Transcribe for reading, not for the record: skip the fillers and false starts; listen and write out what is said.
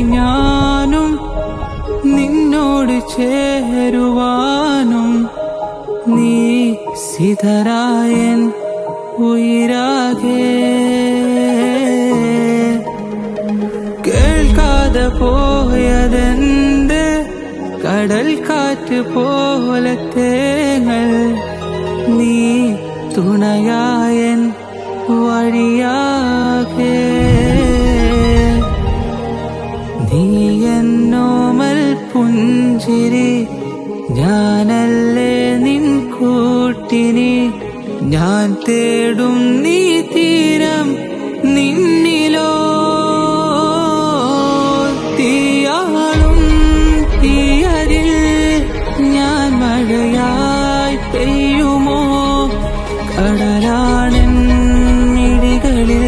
ഞാനും നിന്നോട് ചേരുവാനും നീ സിതരായൻ ഉയരാകെ കേൾക്കാതെ പോയതെന്ത് കടൽ കാറ്റ് പോലെ തേങ്ങൾ നീ തുണയായൻ വഴിയാകെ നീ എന്നോമൽ പുഞ്ചിരി ഞാനല്ലേ നിൻ കൂട്ടിനി ഞാൻ തേടും നീ തീരം നിന്നിലോ തീയാളും തീയരിൽ ഞാൻ മഴയായി പെയ്യുമോ കടലാണെൻ മിഴികളിൽ